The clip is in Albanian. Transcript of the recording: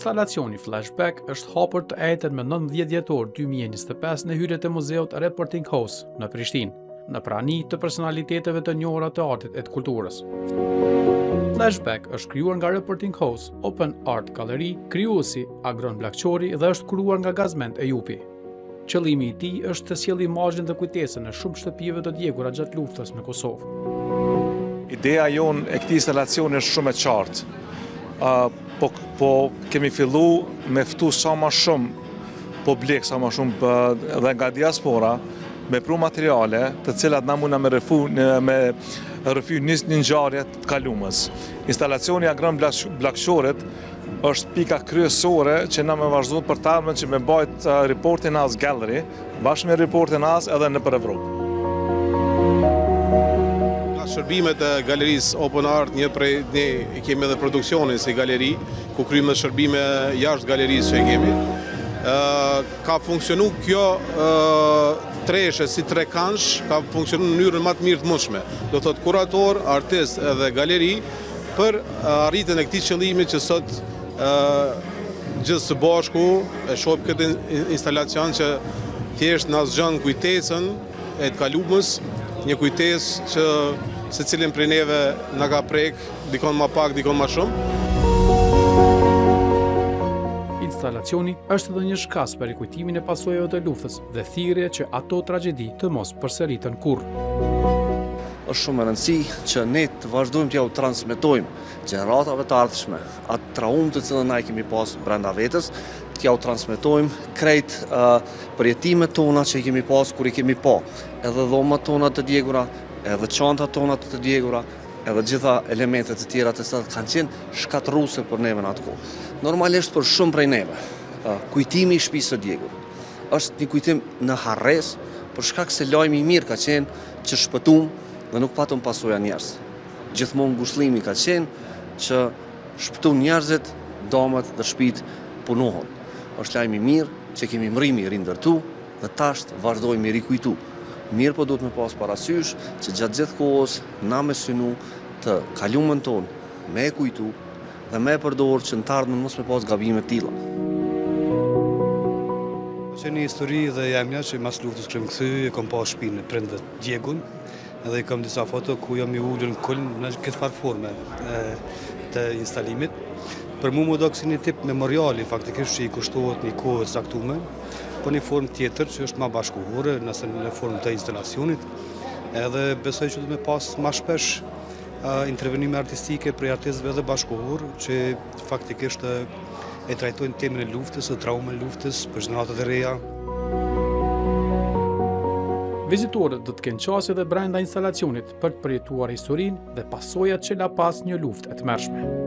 Instalacioni Flashback është hapur të ejtën me 19 dhjetor 2025 në hyrjet e muzeut Reporting House në Prishtinë, në prani të personaliteteve të njohura të artit e të kulturës. Flashback është krijuar nga Reporting House Open Art Gallery, krijuesi Agron Bllaqçori dhe është kuruar nga Gazment Ejupi. Qëllimi i tij është të sjellë imazhin dhe kujtesën e shumë shtëpive të djegura gjatë luftës në Kosovë. Ideja jonë e këtij instalacioni është shumë e qartë. Po kemi fillu me ftu sa më shumë publik, sa më shumë dhe nga diaspora, me pru materiale të cilat na muna me rrëfy një ngjarje të kalumës. Instalacioni Agron Bllaqçorit është pika kryesore që na me vazhdu për të ardhmen që me bajt Reporting House Gallery, bashkë me Reporting House edhe në për Evropë. Shërbimet e galerisë Open Art, ne kemi edhe produksionin si galeri, ku kryejmë shërbime jashtë galerisë që kemi. Ka funksionu kjo treshe si trekansh, ka funksionu në mënyrën më të mirë të mundshme. Do thotë kurator, artist edhe galeri për arritjen e këtij qëllimi që sot gjithë së bashku e shohim këtë instalacion që thjesht na zgjon kujtesën e të kalumës, një kujtesë që secilin prej neve na ka prek, dikon më pak, dikon më shumë. Instalacioni është edhe një shkas për rikujtimin e pasojave të luftës dhe thirrje që ato tragjedi të mos përsëritën kurrë. Është shumë e rëndësishme që ne të vazhdojmë t'ja u transmetojmë gjeneratave të ardhshme atë traumë të cilën na i kemi pas brenda vetes, t'ja u transmetojmë krejt përjetimet tona që i kemi pas kur i kemi pa, edhe dhomat tona të djegura, edhe çantat tona të djegura, edhe gjitha elementet të tjera të cilat kanë qenë shkatërruese për neve në atë kohë. Normalisht për shumë prej neve, kujtimi i shtëpisë së djegur është një kujtim në harres, për shkak se lajmi i mirë ka qenë që shpëtum dhe nuk patëm pasoja njerëz. Gjithmonë ngushëllimi ka qenë që shpëtum njerëzit, damat dhe shtëpitë punohen. Është lajmi i mirë që kemi mrimi rindërtu dhe tash vazhdojmë i rikujtu. Mirë po duhet me pas parasysh që gjatë gjithë kohës na me synu të kalumën tonë me e kujtu dhe me e përdorë që në të ardhmen mos me pas gabime tilla. Që një histori dhe jam që mas luftës kërëm këthy, e kom pas shpinë në prindve djegun, edhe i kom disa foto ku jam i ullën kull në këtë farë forme të instalimit. Për mu më do kësi një tip memoriali, faktikisht që i kushtohet një kohë të saktume, po një formë tjetër që është ma bashkuhore, nëse në formë të instalacionit, edhe besoj që du me pas ma shpesh intervenime artistike prej artistëve dhe bashkuhor, që faktikisht e trajtojnë temën e luftës, e traumën e luftës, për gjeneratët e reja. Vizitorët do të kenë qasje dhe brenda instalacionit për të përjetuar historinë dhe pasojat që la pas një luftë e tmerrshme.